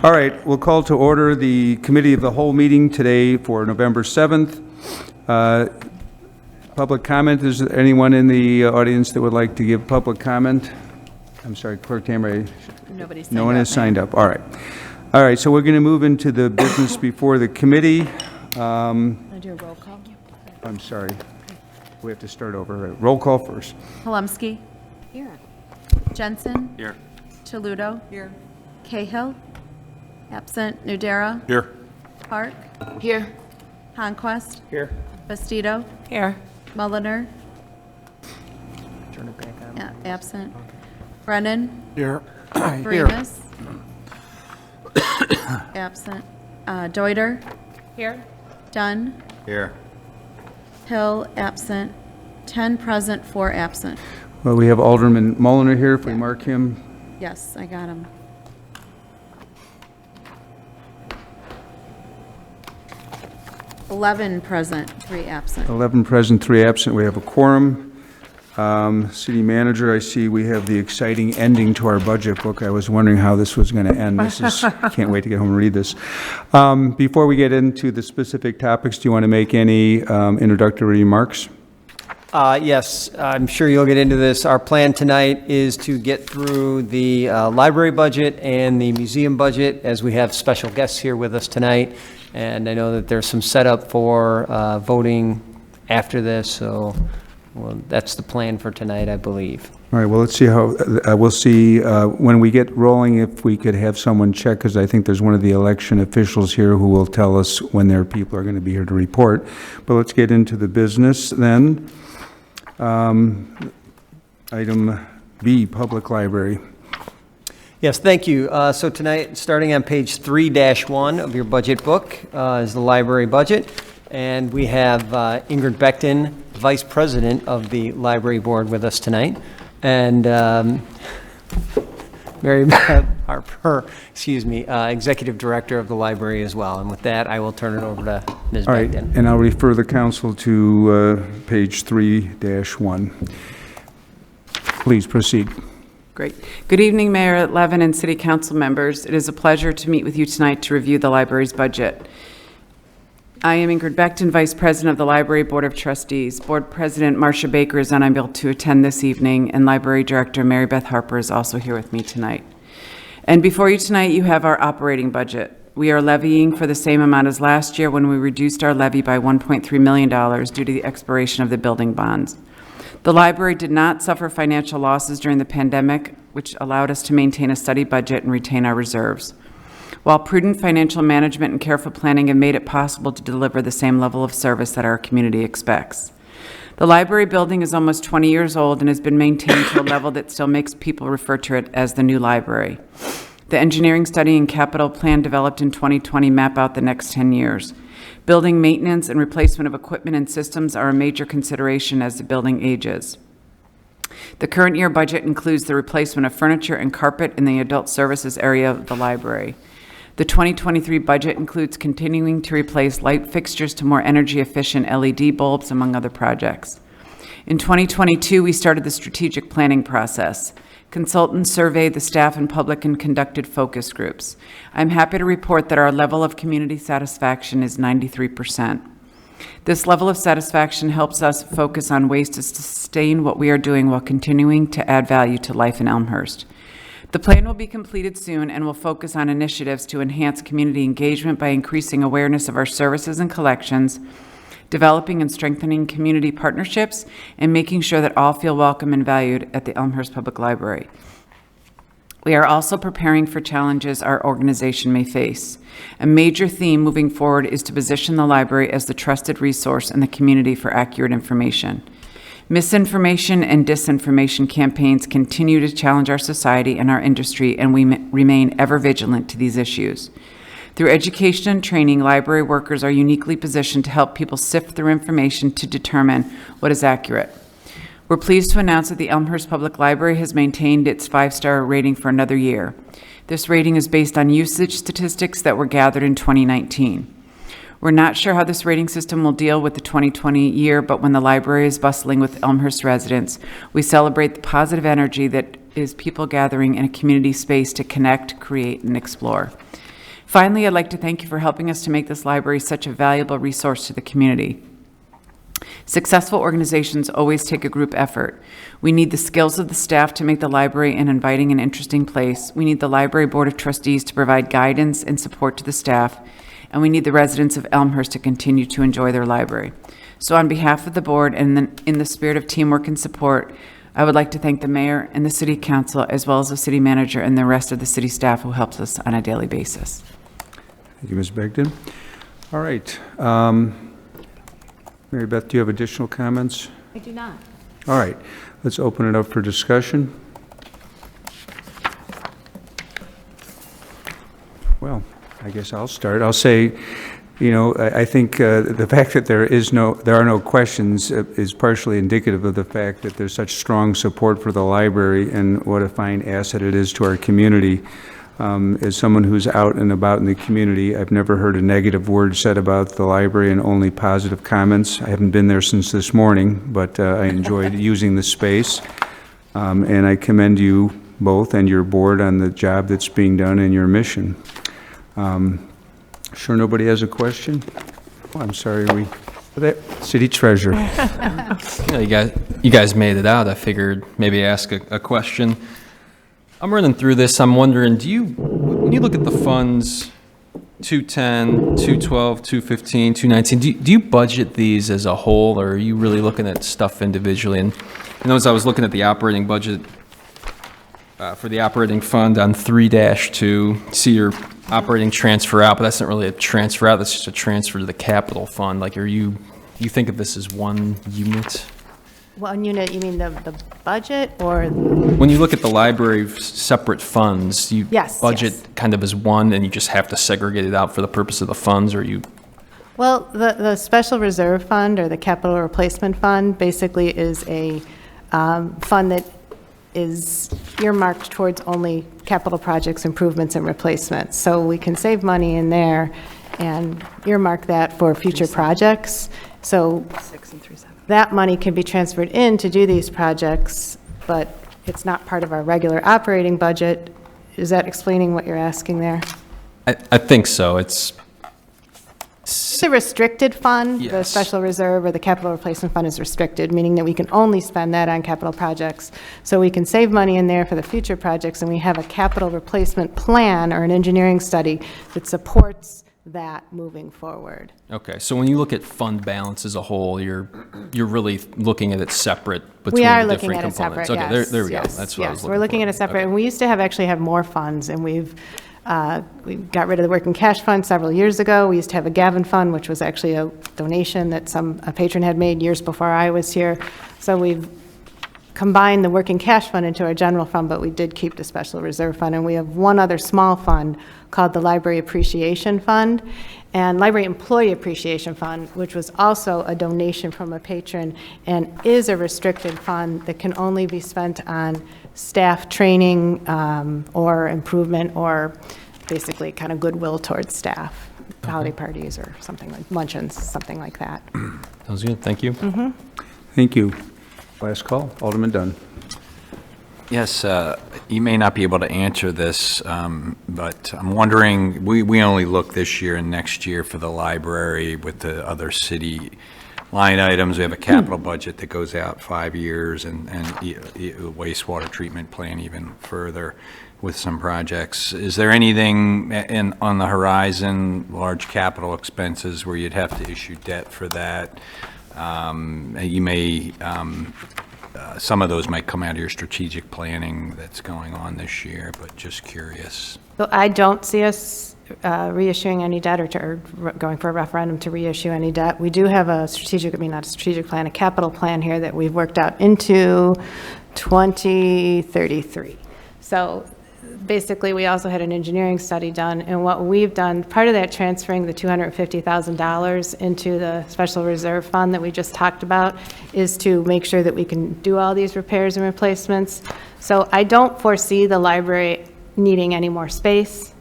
All right, we'll call to order the Committee of the Whole meeting today for November 7th. Public comment, is there anyone in the audience that would like to give public comment? I'm sorry, Clerk Tamara. No one has signed up. All right. All right, so we're going to move into the business before the committee. Want to do a roll call? I'm sorry. We have to start over. Roll call first. Holumsky. Here. Jensen. Here. Chaluto. Here. Cahill. Absent. Nudera. Here. Park. Here. Conquest. Here. Bastido. Here. Mulliner. Turn it back on. Yeah, absent. Brennan. Here. Bremus. Absent. Deuter. Here. Dunn. Here. Hill. Absent. 10 present, 4 absent. Well, we have Alderman Mulliner here, if we mark him. Yes, I got him. $11 present, 3 absent. 11 present, 3 absent. We have a quorum. City Manager, I see we have the exciting ending to our budget book. I was wondering how this was going to end. Can't wait to get home and read this. Before we get into the specific topics, do you want to make any introductory remarks? Yes, I'm sure you'll get into this. Our plan tonight is to get through the library budget and the museum budget, as we have special guests here with us tonight. And I know that there's some setup for voting after this, so that's the plan for tonight, I believe. All right, well, let's see how, we'll see when we get rolling if we could have someone check, because I think there's one of the election officials here who will tell us when their people are going to be here to report. But let's get into the business then. Item B, Public Library. Yes, thank you. So tonight, starting on page 3-1 of your budget book, is the library budget. And we have Ingrid Beckton, Vice President of the Library Board, with us tonight. And Mary Beth Harper, Executive Director of the library as well. And with that, I will turn it over to Ms. All right, Beckton. and I'll refer the council to page 3-1. Please proceed. Great. Good evening, Mayor Levin and City Council members. It is a pleasure to meet with you tonight to review the library's budget. I am Ingrid Beckton, Vice President of the Library Board of Trustees. Board President Marcia Baker is unable to attend this evening, and Library Director Mary Beth Harper is also here with me tonight. And before you tonight, you have our operating budget. We are levying for the same amount as last year when we reduced our levy by $1.3 million due to the expiration of the building bonds. The library did not suffer financial losses during the pandemic, which allowed us to maintain a steady budget and retain our reserves. While prudent financial management and careful planning have made it possible to deliver the same level of service that our community expects. The library building is almost 20 years old and has been maintained to a level that still makes people refer to it as the new library. The engineering study and capital plan developed in 2020 map out the next 10 years. Building maintenance and replacement of equipment and systems are a major consideration as the building ages. The current year budget includes the replacement of furniture and carpet in the adult services area of the library. The 2023 budget includes continuing to replace light fixtures to more energy-efficient LED bulbs, among other projects. In 2022, we started the strategic planning process. Consultants surveyed the staff and public and conducted focus groups. I'm happy to report that our level of community satisfaction is 93%. This level of satisfaction helps us focus on ways to sustain what we are doing while continuing to add value to life in Elmhurst. The plan will be completed soon and will focus on initiatives to enhance community engagement by increasing awareness of our services and collections, developing and strengthening community partnerships, and making sure that all feel welcome and valued at the Elmhurst Public Library. We are also preparing for challenges our organization may face. A major theme moving forward is to position the library as the trusted resource in the community for accurate information. Misinformation and disinformation campaigns continue to challenge our society and our industry, and we remain ever vigilant to these issues. Through education and training, library workers are uniquely positioned to help people sift through information to determine what is accurate. We're pleased to announce that the Elmhurst Public Library has maintained its 5-star rating for another year. This rating is based on usage statistics that were gathered in 2019. We're not sure how this rating system will deal with the 2020 year, but when the library is bustling with Elmhurst residents, we celebrate the positive energy that is people gathering in a community space to connect, create, and explore. Finally, I'd like to thank you for helping us to make this library such a valuable resource to the community. Successful organizations always take a group effort. We need the skills of the staff to make the library an inviting and interesting place. We need the Library Board of Trustees to provide guidance and support to the staff. And we need the residents of Elmhurst to continue to enjoy their library. So on behalf of the board and in the spirit of teamwork and support, I would like to thank the mayor and the city council, as well as the city manager and the rest of the city staff who helps us on a daily basis. Thank you, Ms. Begden. All right. Mary Beth, do you have additional comments? I do not. All right. Let's open it up for discussion. Well, I guess I'll start. I'll say, you know, I think the fact that there are no questions is partially indicative of the fact that there's such strong support for the library and what a fine asset it is to our community. As someone who's out and about in the community, I've never heard a negative word said about the library and only positive comments. I haven't been there since this morning, but I enjoyed using the space. And I commend you both and your board on the job that's being done and your mission. Sure nobody has a question? Oh, I'm sorry, City Treasurer. You guys made it out. I figured maybe ask a question. I'm running through this. I'm wondering, when you look at the funds, 210, 212, 215, 219, do you budget these as a whole, or are you really looking at stuff individually? And as I was looking at the operating budget for the operating fund on 3-2, see your operating transfer out, but that's not really a transfer out, that's just a transfer to the capital fund. Like, you think of this as one unit? One unit, you mean the budget or? When you look at the library's separate funds, you Yes, budget yes. kind of as one, and you just have to segregate it out for the purpose of the funds, or you? Well, the special reserve fund or the capital replacement fund basically is a fund that is earmarked towards only capital projects, improvements, and replacements. So we can save money in there and earmark that for future projects. So that money can be transferred in to do these projects, but it's not part of our regular operating budget. Is that explaining what you're asking there? I think so. It's a restricted fund. The Yes. special reserve or the capital replacement fund is restricted, meaning that we can only spend that on capital projects. So we can save money in there for the future projects, and we have a capital replacement plan or an engineering study that supports that moving forward. okay. So when you look at fund balance as a whole, you're really looking at it separate between We are the looking different at it components. separate, Okay, yes. there we go. Yes, That's what I was yes. looking We're looking for. at it separate, Okay. and we used to actually have more funds, and we got rid of the working cash fund several years ago. We used to have a Gavin fund, which was actually a donation that a patron had made years before I was here. So we've combined the working cash fund into our general fund, but we did keep the special reserve fund. And we have one other small fund called the Library Appreciation Fund and Library Employee Appreciation Fund, which was also a donation from a patron and is a restricted fund that can only be spent on staff training or improvement or basically kind of goodwill towards staff, holiday parties or something like luncheons, something like that. Sounds good. Thank you. Thank you. Last call, Alderman Dunn. Yes, you may not be able to answer this, but I'm wondering, we only look this year and next year for the library with the other city line items. We have a capital budget that goes out 5 years and wastewater treatment plan even further with some projects. Is there anything on the horizon, large capital expenses where you'd have to issue debt for that? You may, some of those might come out of your strategic planning that's going on this year, but just curious. So I don't see us reissuing any debt or going for a referendum to reissue any debt. We do have a not a strategic plan, a capital plan here that we've worked out into 2033. So basically, we also had an engineering study done, and what we've done, part of that transferring the $250,000 into the special reserve fund that we just talked about is to make sure that we can do all these repairs and replacements. So I don't foresee the library needing any more space.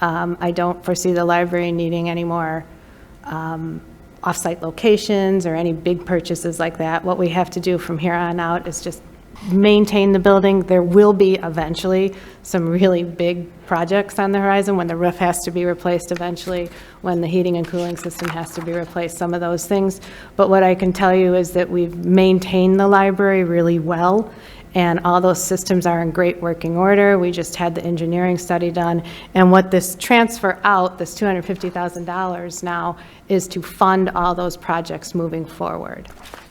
I don't foresee the library needing any more off-site locations or any big purchases like that. What we have to do from here on out is just maintain the building. There will be eventually some really big projects on the horizon, when the roof has to be replaced eventually, when the heating and cooling system has to be replaced, some of those things. But what I can tell you is that we've maintained the library really well, and all those systems are in great working order. We just had the engineering study done, and what this transfer out, this $250,000 now, is to fund all those projects moving forward.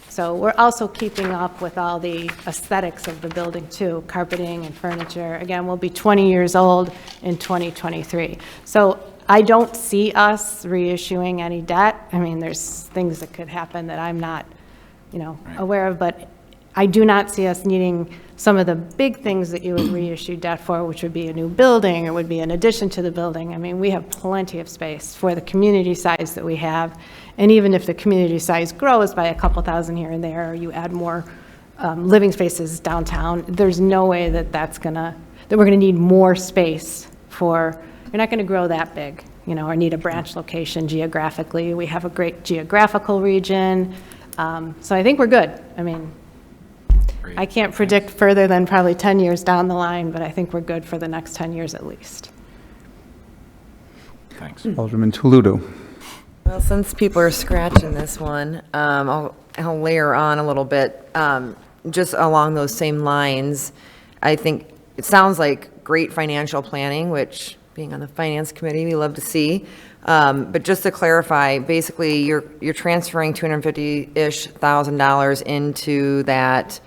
So we're also keeping up with all the aesthetics of the building too, carpeting and furniture. Again, we'll be 20 years old in 2023. So I don't see us reissuing any debt. I mean, there's things that could happen that I'm not, aware of, but I do not see us needing some of the big things that you would reissue debt for, which would be a new building, or would be an addition to the building. I mean, we have plenty of space for the community size that we have. And even if the community size grows by a couple thousand here and there, or you add more living spaces downtown, there's no way that we're gonna need more space for, you're not gonna grow that big, or need a branch location geographically. We have a great geographical region. So I think we're good. I mean, I can't predict further than probably 10 years down the line, but I think we're good for the next 10 years at least. Thanks. Alderman Toledo. Well, since people are scratching this one, I'll layer on a little bit. Just along those same lines, I think it sounds like great financial planning, which, being on the Finance Committee, we love to see. But just to clarify, basically, you're transferring $250-ish thousand into that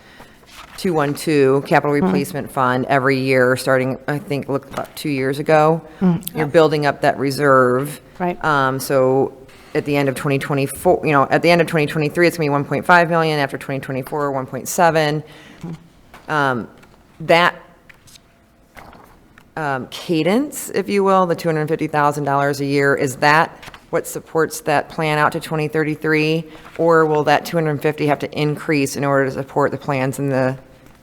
212 Capital Replacement Fund every year, starting, I think, about 2 years ago. You're building up that reserve. Right. So at the end of 2024, at the end of 2023, it's going to be 1.5 million. After 2024, 1.7. That cadence, if you will, the $250,000 a year, is that what supports that plan out to 2033? Or will that 250 have to increase in order to support the plans and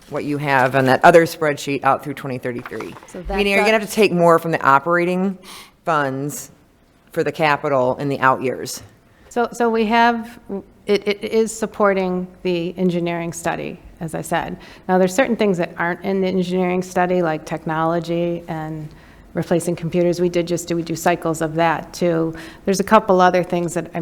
what you have on that other spreadsheet out through 2033? So Meaning, are you going to have to take more from the operating funds for the capital in the out years? So we have, it is supporting the engineering study, as I said. Now, there's certain things that aren't in the engineering study, like technology and replacing computers. We do cycles of that too. There's a couple other things that,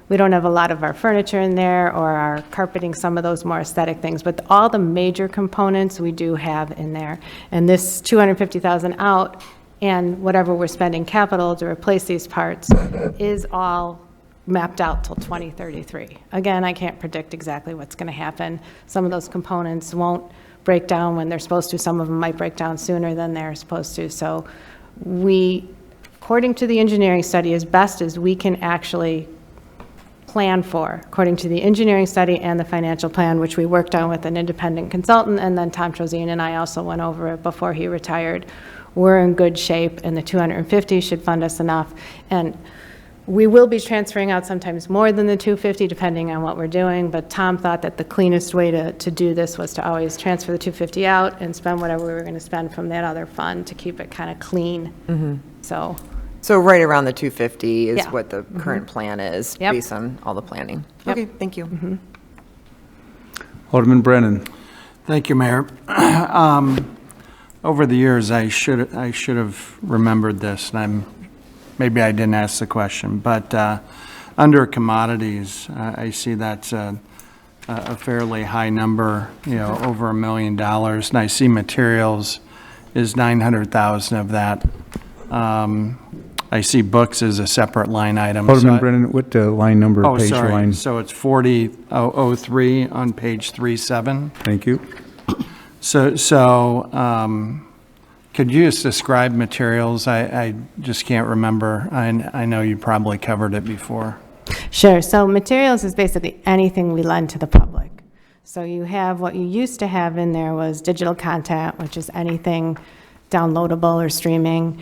we don't have a lot of our furniture in there, or our carpeting, some of those more aesthetic things, but all the major components we do have in there. And this 250,000 out, and whatever we're spending capital to replace these parts, is all mapped out till 2033. Again, I can't predict exactly what's going to happen. Some of those components won't break down when they're supposed to. Some of them might break down sooner than they're supposed to. So we, according to the engineering study, as best as we can actually plan for, according to the engineering study and the financial plan, which we worked on with an independent consultant, and then Tom Trozine and I also went over it before he retired, we're in good shape, and the 250 should fund us enough. And we will be transferring out sometimes more than the 250, depending on what we're doing, but Tom thought that the cleanest way to do this was to always transfer the 250 out and spend whatever we were going to spend from that other fund to keep it kind of clean. So right around the 250 is Yeah. what the current plan is, Yep. based on all the planning. Yep. Okay, thank you. Alderman Brennan. Thank you, Mayor. Over the years, I should have remembered this, and maybe I didn't ask the question, but under commodities, I see that's a fairly high number, over $1 million, and I see materials is 900,000 of that. I see books as a separate line item. Alderman Brennan, what line number, Oh, page or sorry. line? So it's 4003 on page 37. Thank you. So, could you just describe materials? I just can't remember. I know you probably covered it before. Sure. So materials is basically anything we lend to the public. So you have, what you used to have in there was digital content, which is anything downloadable or streaming,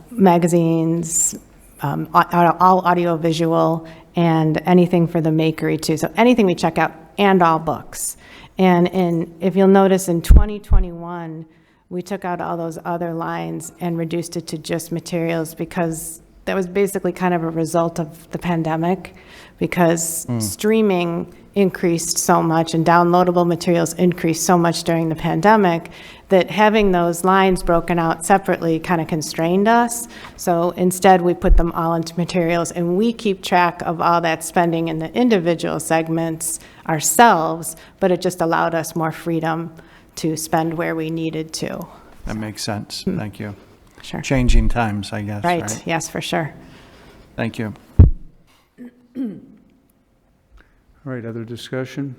magazines, all audio-visual, and anything for the makery too. So anything we check out, and all books. And if you'll notice, in 2021, we took out all those other lines and reduced it to just materials, because that was basically kind of a result of the pandemic, because streaming increased so much and downloadable materials increased so much during the pandemic that having those lines broken out separately kind of constrained us. So instead, we put them all into materials, and we keep track of all that spending in the individual segments ourselves, but it just allowed us more freedom to spend where we needed to. That makes sense. Thank you. Sure. Changing times, I guess, Right, right? yes, for sure. Thank you. All right, other discussion?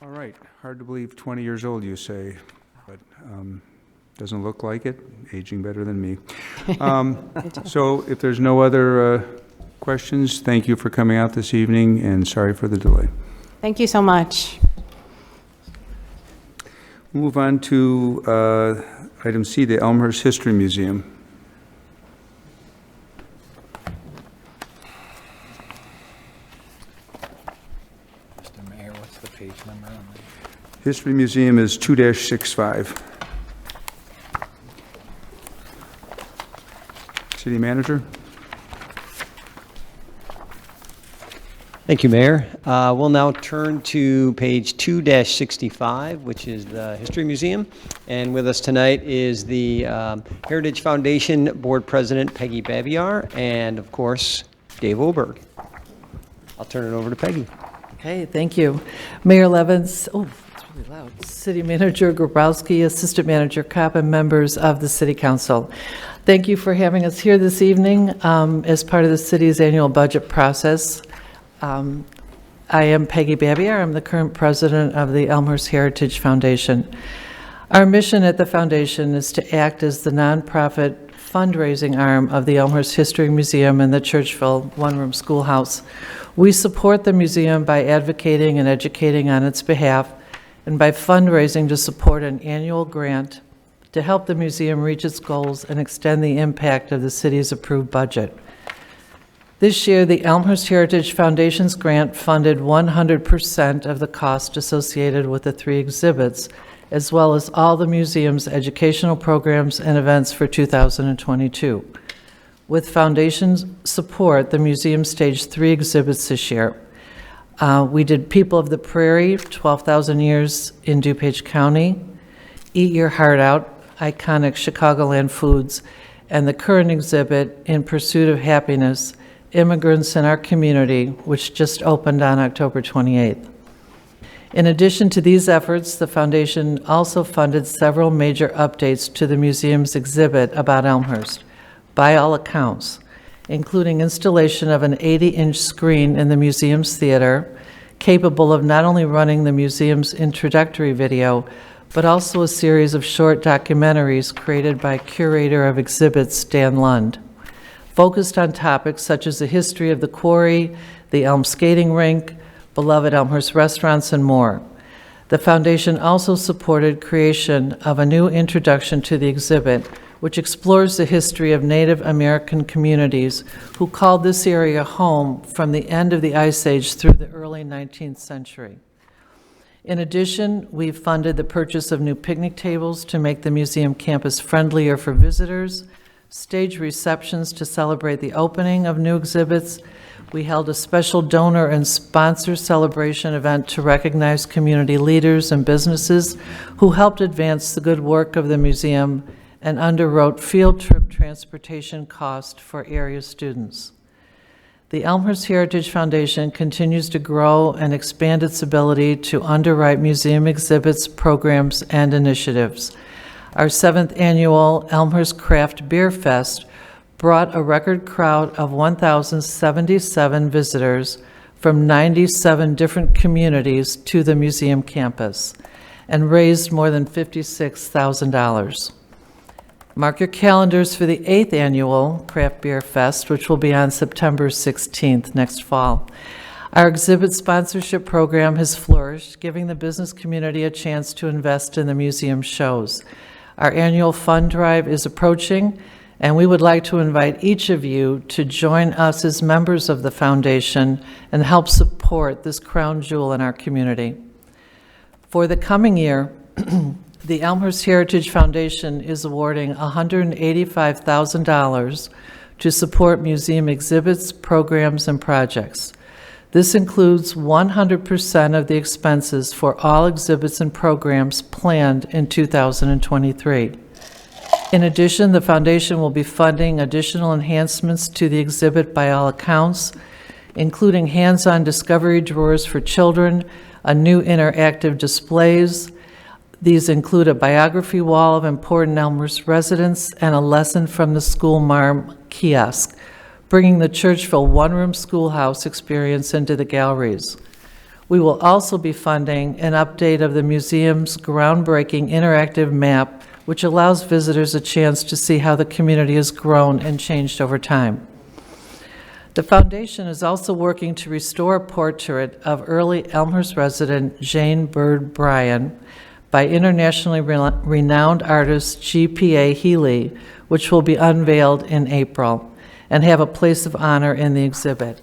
All right, hard to believe 20 years old, you say, but doesn't look like it, aging better than me. So if there's no other questions, thank you for coming out this evening, and sorry for the delay. Thank you so much. We'll move on to item C, the Elmhurst History Museum. Mr. Mayor, what's the page number on that? History Museum is 2-65. City Manager? Thank you, Mayor. We'll now turn to page 2-65, which is the History Museum. And with us tonight is the Heritage Foundation Board President Peggy Babiar and, of course, Dave Oberg. I'll turn it over to Peggy. Okay, thank you. Mayor Levins, oh, it's really loud. City Manager Grabowski, Assistant Manager Kopp, and members of the City Council. Thank you for having us here this evening as part of the city's annual budget process. I am Peggy Babiar. I'm the current president of the Elmhurst Heritage Foundation. Our mission at the foundation is to act as the nonprofit fundraising arm of the Elmhurst History Museum and the Churchville one-room schoolhouse. We support the museum by advocating and educating on its behalf, and by fundraising to support an annual grant to help the museum reach its goals and extend the impact of the city's approved budget. This year, the Elmhurst Heritage Foundation's grant funded 100% of the cost associated with the 3 exhibits, as well as all the museum's educational programs and events for 2022. With foundation's support, the museum staged 3 exhibits this year. We did People of the Prairie, 12,000 Years in DuPage County, Eat Your Heart Out, iconic Chicagoland foods, and the current exhibit, In Pursuit of Happiness, Immigrants in Our Community, which just opened on October 28th. In addition to these efforts, the foundation also funded several major updates to the museum's exhibit about Elmhurst, by all accounts, including installation of an 80-inch screen in the museum's theater, capable of not only running the museum's introductory video, but also a series of short documentaries created by curator of exhibits Dan Lund, focused on topics such as the history of the quarry, the Elm skating rink, beloved Elmhurst restaurants, and more. The foundation also supported creation of a new introduction to the exhibit, which explores the history of Native American communities who called this area home from the end of the Ice Age through the early 19th century. In addition, we've funded the purchase of new picnic tables to make the museum campus friendlier for visitors, stage receptions to celebrate the opening of new exhibits. We held a special donor and sponsor celebration event to recognize community leaders and businesses who helped advance the good work of the museum and underwrote field trip transportation costs for area students. The Elmhurst Heritage Foundation continues to grow and expand its ability to underwrite museum exhibits, programs, and initiatives. Our 7th annual Elmhurst Craft Beer Fest brought a record crowd of 1,077 visitors from 97 different communities to the museum campus and raised more than $56,000. Mark your calendars for the 8th annual Craft Beer Fest, which will be on September 16th next fall. Our exhibit sponsorship program has flourished, giving the business community a chance to invest in the museum shows. Our annual fund drive is approaching, and we would like to invite each of you to join us as members of the foundation and help support this crown jewel in our community. For the coming year, the Elmhurst Heritage Foundation is awarding $185,000 to support museum exhibits, programs, and projects. This includes 100% of the expenses for all exhibits and programs planned in 2023. In addition, the foundation will be funding additional enhancements to the exhibit by all accounts, including hands-on discovery drawers for children, a new interactive displays. These include a biography wall of important Elmhurst residents and a lesson from the school marm kiosk, bringing the Churchville one-room schoolhouse experience into the galleries. We will also be funding an update of the museum's groundbreaking interactive map, which allows visitors a chance to see how the community has grown and changed over time. The foundation is also working to restore a portrait of early Elmhurst resident Jane Bird Bryan by internationally renowned artist G.P.A. Healy, which will be unveiled in April and have a place of honor in the exhibit.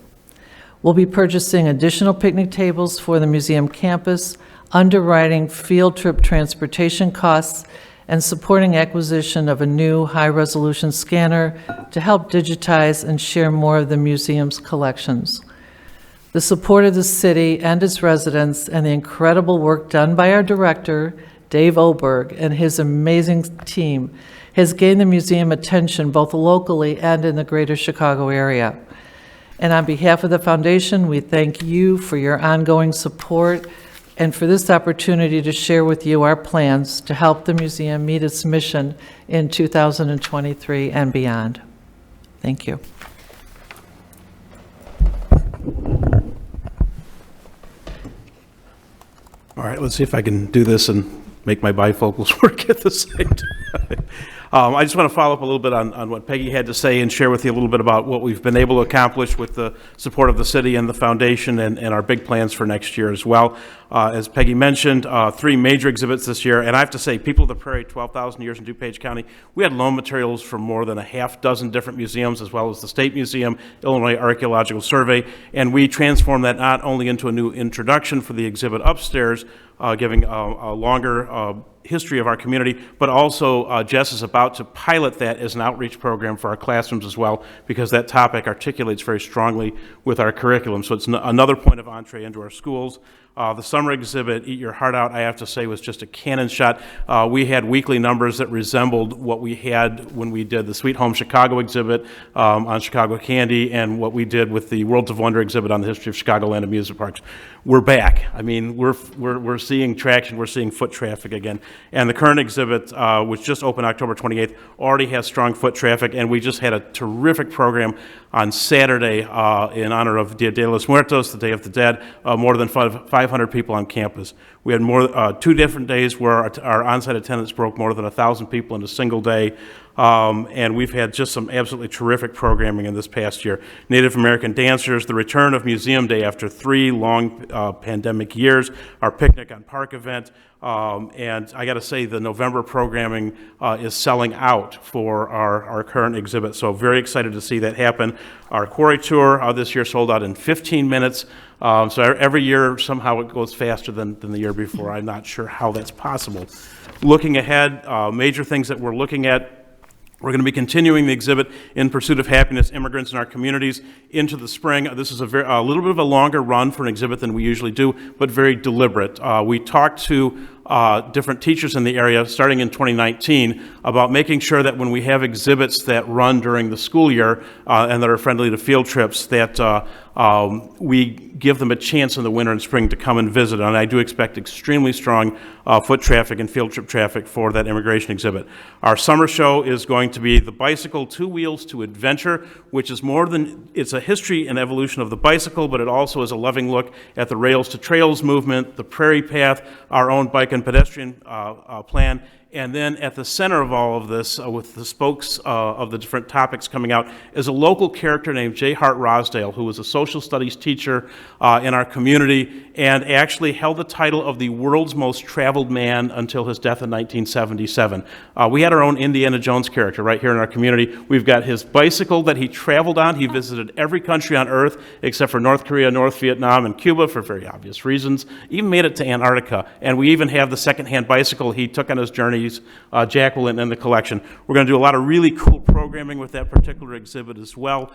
We'll be purchasing additional picnic tables for the museum campus, underwriting field trip transportation costs, and supporting acquisition of a new high-resolution scanner to help digitize and share more of the museum's collections. The support of the city and its residents and the incredible work done by our director, Dave Oberg, and his amazing team has gained the museum attention both locally and in the greater Chicago area. And on behalf of the foundation, we thank you for your ongoing support and for this opportunity to share with you our plans to help the museum meet its mission in 2023 and beyond. Thank you. All right, let's see if I can do this and make my bifocals work at the same time. I just want to follow up a little bit on what Peggy had to say and share with you a little bit about what we've been able to accomplish with the support of the city and the foundation and our big plans for next year as well. As Peggy mentioned, 3 major exhibits this year, and I have to say, People of the Prairie, 12,000 Years in DuPage County, we had loan materials from more than a half dozen different museums, as well as the State Museum, Illinois Archaeological Survey, and we transformed that not only into a new introduction for the exhibit upstairs, giving a longer history of our community, but also Jess is about to pilot that as an outreach program for our classrooms as well, because that topic articulates very strongly with our curriculum. So it's another point of entree into our schools. The summer exhibit, Eat Your Heart Out, I have to say was just a cannon shot. We had weekly numbers that resembled what we had when we did the Sweet Home Chicago exhibit on Chicago candy and what we did with the Worlds of Wonder exhibit on the history of Chicagoland amusement parks. We're back. I mean, we're seeing traction. We're seeing foot traffic again. And the current exhibit, which just opened October 28th, already has strong foot traffic, and we just had a terrific program on Saturday in honor of Dia de los Muertos, the Day of the Dead, more than 500 people on campus. We had more 2 different days where our on-site attendance broke more than 1,000 people in a single day. And we've had just some absolutely terrific programming in this past year. Native American dancers, the return of Museum Day after 3 long pandemic years, our Picnic on Park event, and I got to say the November programming is selling out for our current exhibit, so very excited to see that happen. Our quarry tour this year sold out in 15 minutes, so every year somehow it goes faster than the year before. I'm not sure how that's possible. Looking ahead, major things that we're looking at, we're going to be continuing the exhibit In Pursuit of Happiness, Immigrants in Our Communities into the spring. This is a little bit of a longer run for an exhibit than we usually do, but very deliberate. We talked to different teachers in the area starting in 2019 about making sure that when we have exhibits that run during the school year and that are friendly to field trips, that we give them a chance in the winter and spring to come and visit. And I do expect extremely strong foot traffic and field trip traffic for that immigration exhibit. Our summer show is going to be The Bicycle, Two Wheels to Adventure, which is more than, it's a history and evolution of the bicycle, but it also is a loving look at the Rails to Trails movement, the Prairie Path, our own bike and pedestrian plan. And then at the center of all of this, with the spokes of the different topics coming out, is a local character named J. Hart Rosdale, who was a social social studies teacher in our community, and actually held the title of the world's most traveled man until his death in 1977. We had our own Indiana Jones character right here in our community. We've got his bicycle that he traveled on. He visited every country on Earth except for North Korea, North Vietnam, and Cuba for very obvious reasons. Even made it to Antarctica. And we even have the secondhand bicycle he took on his journeys, Jack will in the collection. We're going to do a lot of really cool programming with that particular exhibit as well,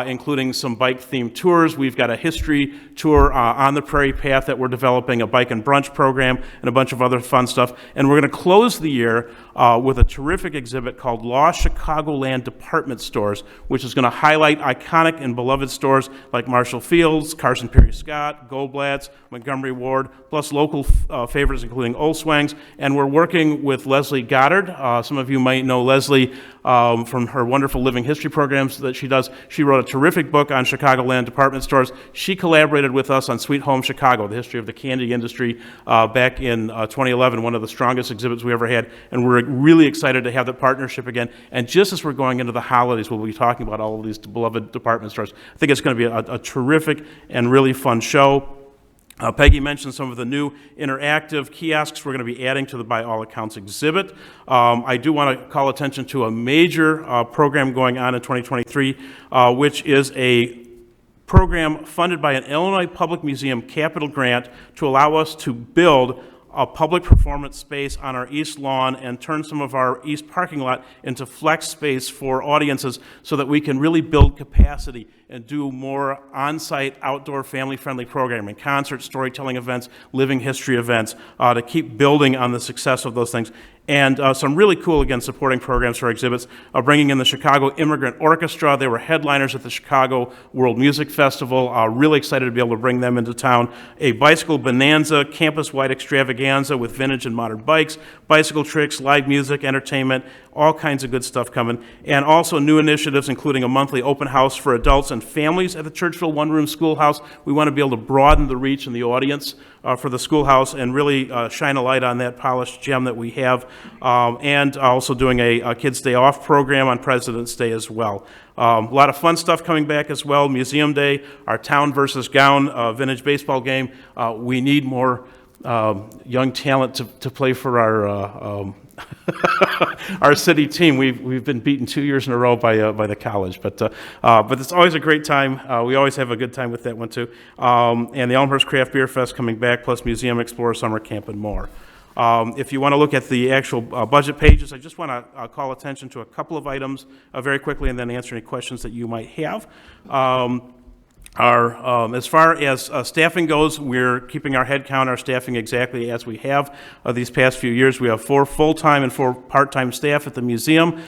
including some bike-themed tours. We've got a history tour on the Prairie Path that we're developing, a bike and brunch program, and a bunch of other fun stuff. And we're going to close the year with a terrific exhibit called Lost Chicagoland Department Stores, which is going to highlight iconic and beloved stores like Marshall Field's, Carson Peary Scott, Goldblatt's, Montgomery Ward, plus local favorites including Olswang's. And we're working with Leslie Goddard. Some of you might know Leslie from her wonderful living history programs that she does. She wrote a terrific book on Chicagoland department stores. She collaborated with us on Sweet Home Chicago, the history of the candy industry, back in 2011, one of the strongest exhibits we ever had. And we're really excited to have that partnership again. And just as we're going into the holidays, we'll be talking about all of these beloved department stores. I think it's going to be a terrific and really fun show. Peggy mentioned some of the new interactive kiosks we're going to be adding to the By All Accounts exhibit. I do want to call attention to a major program going on in 2023, which is a program funded by an Illinois Public Museum capital grant to allow us to build a public performance space on our east lawn and turn some of our east parking lot into flex space for audiences so that we can really build capacity and do more on-site, outdoor, family-friendly programming, concerts, storytelling events, living history events, to keep building on the success of those things. And some really cool, again, supporting programs for our exhibits, bringing in the Chicago Immigrant Orchestra. They were headliners at the Chicago World Music Festival. Really excited to be able to bring them into town. A bicycle bonanza, campus-wide extravaganza with vintage and modern bikes, bicycle tricks, live music, entertainment, all kinds of good stuff coming. And also new initiatives, including a monthly open house for adults and families at the Churchville one-room schoolhouse. We want to be able to broaden the reach and the audience for the schoolhouse and really shine a light on that polished gem that we have. And also doing a Kids Day Off program on President's Day as well. A lot of fun stuff coming back as well. Museum Day, our town versus gown vintage baseball game. We need more young talent to play for our our city team. We've been beaten 2 years in a row by the college, but it's always a great time. We always have a good time with that one too. And the Elmhurst Craft Beer Fest coming back, plus Museum Explorer Summer Camp and more. If you want to look at the actual budget pages, I just want to call attention to a couple of items very quickly and then answer any questions that you might have. As far as staffing goes, we're keeping our head count, our staffing exactly as we have these past few years. We have 4 full-time and 4 part-time staff at the museum,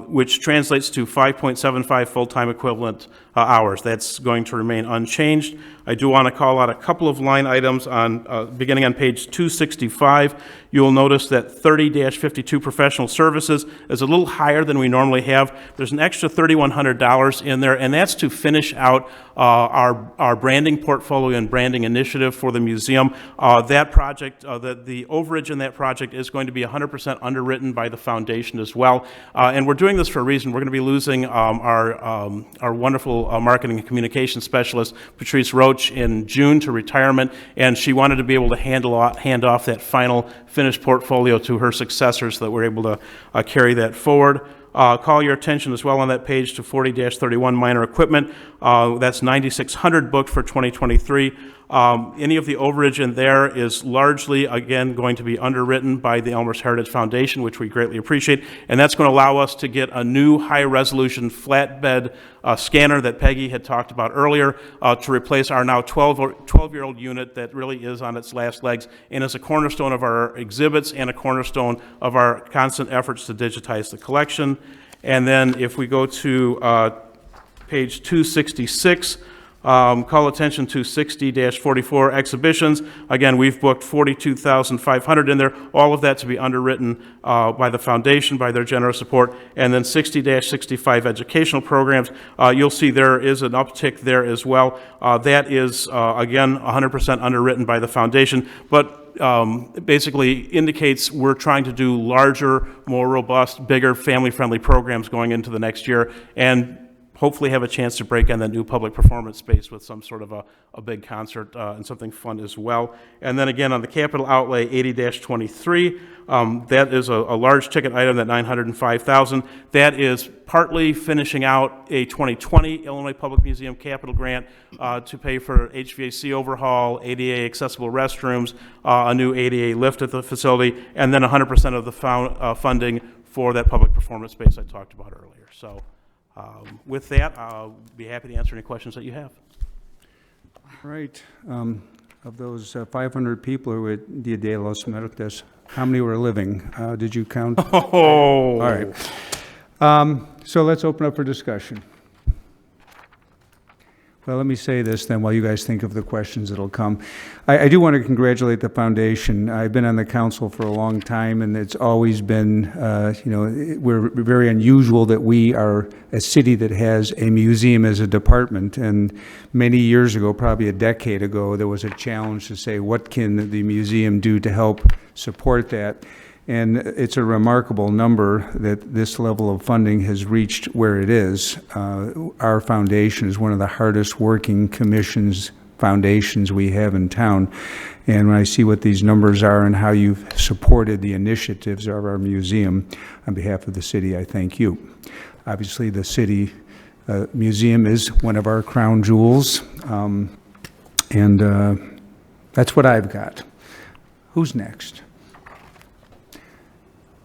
which translates to 5.75 full-time equivalent hours. That's going to remain unchanged. I do want to call out a couple of line items on beginning on page 265. You'll notice that 30-52 professional services is a little higher than we normally have. There's an extra $3,100 in there, and that's to finish out our branding portfolio and branding initiative for the museum. That project, the overage in that project is going to be 100% underwritten by the foundation as well. And we're doing this for a reason. We're going to be losing our wonderful marketing and communication specialist, Patrice Roach, in June to retirement, and she wanted to be able to hand off that final finished portfolio to her successors so that we're able to carry that forward. Call your attention as well on that page to 40-31 minor equipment. That's 9,600 booked for 2023. Any of the overage in there is largely, again, going to be underwritten by the Elmhurst Heritage Foundation, which we greatly appreciate, and that's going to allow us to get a new high-resolution flatbed scanner that Peggy had talked about earlier to replace our now 12-year-old unit that really is on its last legs and is a cornerstone of our exhibits and a cornerstone of our constant efforts to digitize the collection. And then if we go to page 266, call attention to 60-44 exhibitions. Again, we've booked 42,500 in there, all of that to be underwritten by the foundation, by their generous support. And then 60-65 educational programs. You'll see there is an uptick there as well. That is, again, 100% underwritten by the foundation, but basically indicates we're trying to do larger, more robust, bigger, family-friendly programs going into the next year, and hopefully have a chance to break on that new public performance space with some sort of a big concert and something fun as well. And then again, on the capital outlay 80-23, that is a large ticket item, that $905,000. That is partly finishing out a 2020 Illinois Public Museum capital grant to pay for HVAC overhaul, ADA accessible restrooms, a new ADA lift at the facility, and then 100% of the funding for that public performance space I talked about earlier. So with that, I'll be happy to answer any questions that you have. All right. Of those 500 people who were Dia de los Muertos, how many were living? Did you count? Oh! All right. So let's open up for discussion. Well, let me say this then while you guys think of the questions that'll come. I do want to congratulate the foundation. I've been on the council for a long time, and it's always been, we're very unusual that we are a city that has a museum as a department. And many years ago, probably a decade ago, there was a challenge to say, what can the museum do to help support that? And it's a remarkable number that this level of funding has reached where it is. Our foundation is one of the hardest working foundations we have in town. And when I see what these numbers are and how you've supported the initiatives of our museum, on behalf of the city, I thank you. Obviously, the city museum is one of our crown jewels, and that's what I've got. Who's next?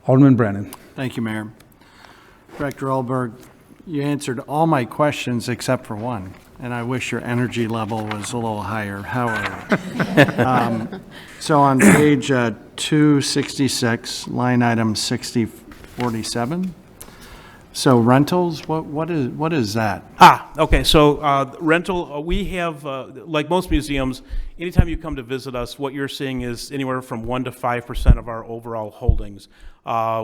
Alderman Brennan. Thank you, Mayor. Director Olberg, you answered all my questions except for one, and I wish your energy level was a little higher. However, so on page 266, line item 6047, so rentals, what is that? Okay, so rental, we have, like most museums, anytime you come to visit us, what you're seeing is anywhere from 1% to 5% of our overall holdings.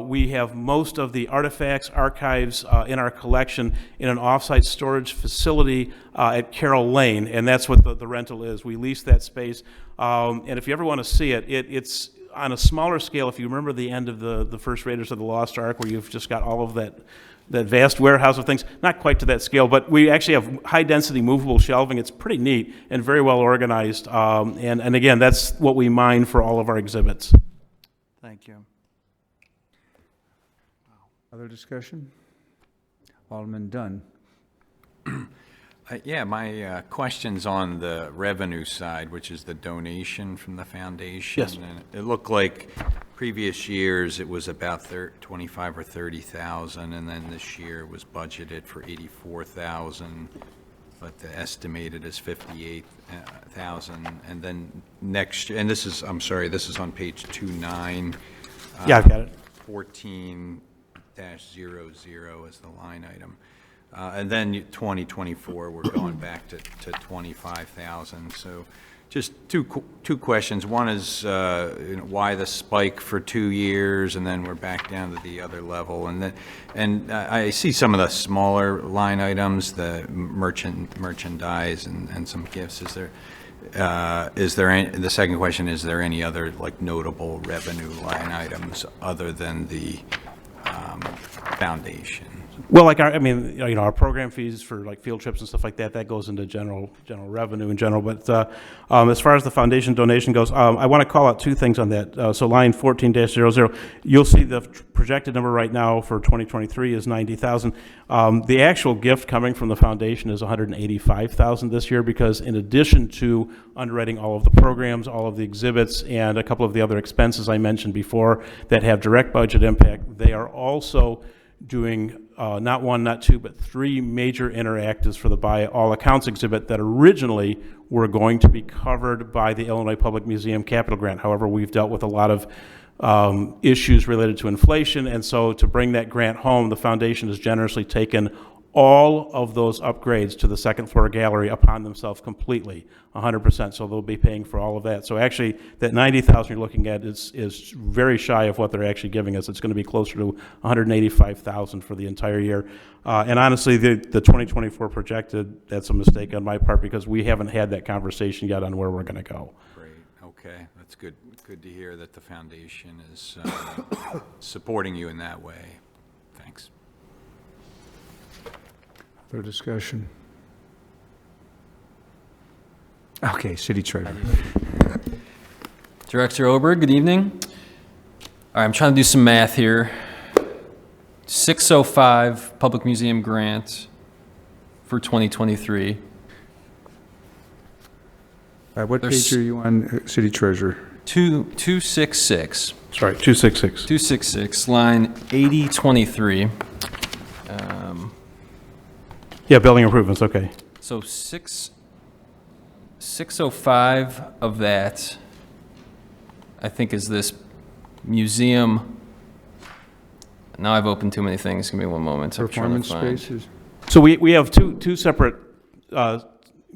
We have most of the artifacts, archives in our collection in an off-site storage facility at Carroll Lane, and that's what the rental is. We lease that space, and if you ever want to see it, it's on a smaller scale. If you remember the end of the first Raiders of the Lost Ark, where you've just got all of that vast warehouse of things, not quite to that scale, but we actually have high-density movable shelving. It's pretty neat and very well organized, and again, that's what we mine for all of our exhibits. Thank you. Other discussion? Alderman Dunn. Yeah, my question's on the revenue side, which is the donation from the foundation. Yes. And it looked like previous years it was about 25 or 30,000, and then this year was budgeted for 84,000, but the estimated is 58,000. And then next year, and this is, I'm sorry, this is on page 29. Yeah, I've got it. 14-00 is the line item. And then 2024, we're going back to 25,000. So just two questions. One is why the spike for 2 years, and then we're back down to the other level. And I see some of the smaller line items, the merchandise and some gifts. The second question, is there any other like notable revenue line items other than the foundation? Well, like our program fees for like field trips and stuff like that, that goes into general revenue in general. But as far as the foundation donation goes, I want to call out two things on that. So line 14-00, you'll see the projected number right now for 2023 is 90,000. The actual gift coming from the foundation is 185,000 this year, because in addition to underwriting all of the programs, all of the exhibits, and a couple of the other expenses I mentioned before that have direct budget impact, they are also doing not one, not two, but three major interactives for the By All Accounts exhibit that originally were going to be covered by the Illinois Public Museum capital grant. However, we've dealt with a lot of issues related to inflation, and so to bring that grant home, the foundation has generously taken all of those upgrades to the second floor gallery upon themselves completely, 100%, so they'll be paying for all of that. So actually, that 90,000 you're looking at is very shy of what they're actually giving us. It's going to be closer to 185,000 for the entire year. And honestly, the 2024 projected, that's a mistake on my part, because we haven't had that conversation yet on where we're going to go. Great, okay, that's good. Good to hear that the foundation is supporting you in that way. Thanks. Other discussion? Okay, city treasurer. Director Oberg, good evening. All right, I'm trying to do some math here. 605 Public Museum grant for 2023. What There's- page are you on, city treasurer? 266. Sorry, 266. 266, line 8023. Yeah, building improvements, okay. So 605 of that, I think, is this museum. Now I've opened too many things. Give me one moment. I'm trying Performance to find. spaces? So we have two separate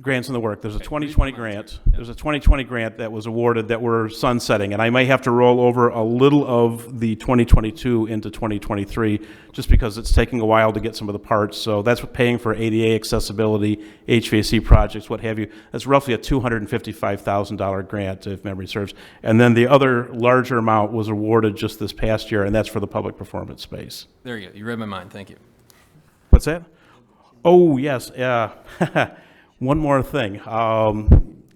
grants in the work. There's a 2020 grant. There's a 2020 grant that was awarded that we're sunsetting, and I may have to roll over a little of the 2022 into 2023, just because it's taking a while to get some of the parts. So that's what paying for ADA accessibility, HVAC projects, what have you. That's roughly a $255,000 grant, if memory serves. And then the other larger amount was awarded just this past year, and that's for the public performance space. There you go. You read my mind. Thank you. What's that? Oh, yes. One more thing.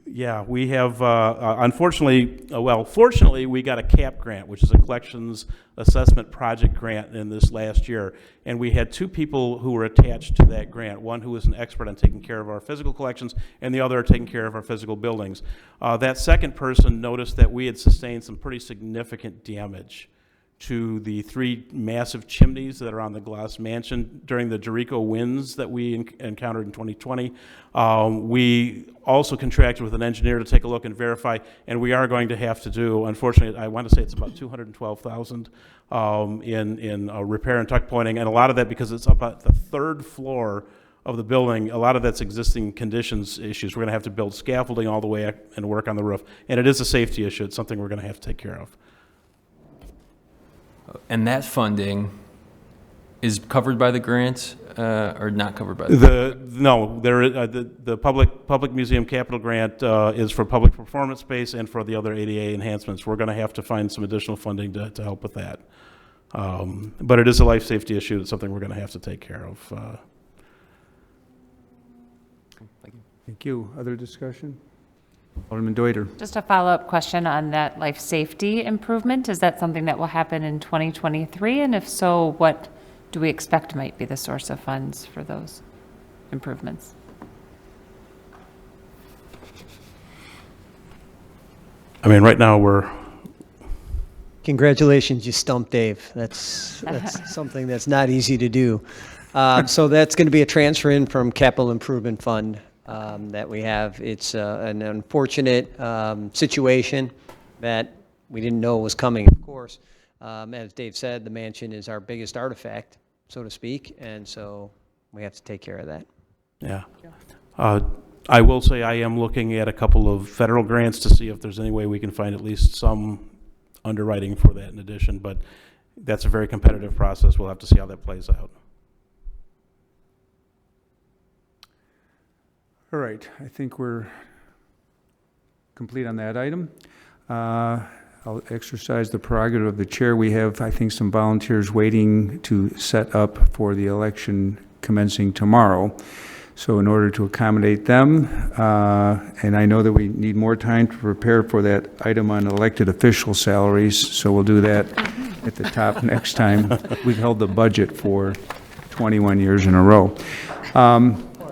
Yeah, we have, unfortunately, fortunately, we got a CAP grant, which is a collections assessment project grant in this last year. And we had two people who were attached to that grant, one who was an expert on taking care of our physical collections and the other taking care of our physical buildings. That second person noticed that we had sustained some pretty significant damage to the three massive chimneys that are on the Glass Mansion during the Jericho winds that we encountered in 2020. We also contracted with an engineer to take a look and verify, and we are going to have to do, unfortunately, I want to say it's about $212,000 in repair and tuck pointing, and a lot of that because it's up at the third floor of the building. A lot of that's existing conditions issues. We're going to have to build scaffolding all the way up and work on the roof, and it is a safety issue. It's something we're going to have to take care of. And that funding is covered by the grant or not covered by the The public museum capital grant is for public performance space and for the other ADA enhancements. We're going to have to find some additional funding to help with that. But it is a life safety issue. It's something we're going to have to take care of. Thank you. Other discussion? Alderman Deuter. Just a follow-up question on that life safety improvement. Is that something that will happen in 2023? And if so, what do we expect might be the source of funds for those improvements? I mean, right now we're... Congratulations, you stumped Dave. That's something that's not easy to do. So that's going to be a transfer in from Capital Improvement Fund that we have. It's an unfortunate situation that we didn't know was coming, of course. As Dave said, the mansion is our biggest artifact, so to speak, and so we have to take care of that. Yeah. I will say I am looking at a couple of federal grants to see if there's any way we can find at least some underwriting for that in addition, but that's a very competitive process. We'll have to see how that plays out. All right, I think we're complete on that item. I'll exercise the prerogative of the chair. We have, I think, some volunteers waiting to set up for the election commencing tomorrow. So in order to accommodate them, and I know that we need more time to prepare for that item on elected official salaries, so we'll do that at the top next time. We've held the budget for 21 years in a row.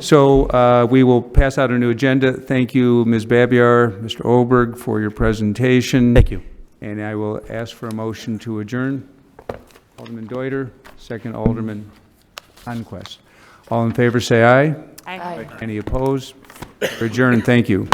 So we will pass out a new agenda. Thank you, Ms. Babiar, Mr. Oberg, for your presentation. Thank you. And I will ask for a motion to adjourn. Alderman Deuter, second Alderman Conquest. All in favor say aye. Aye. Any opposed? Adjourn. Thank you.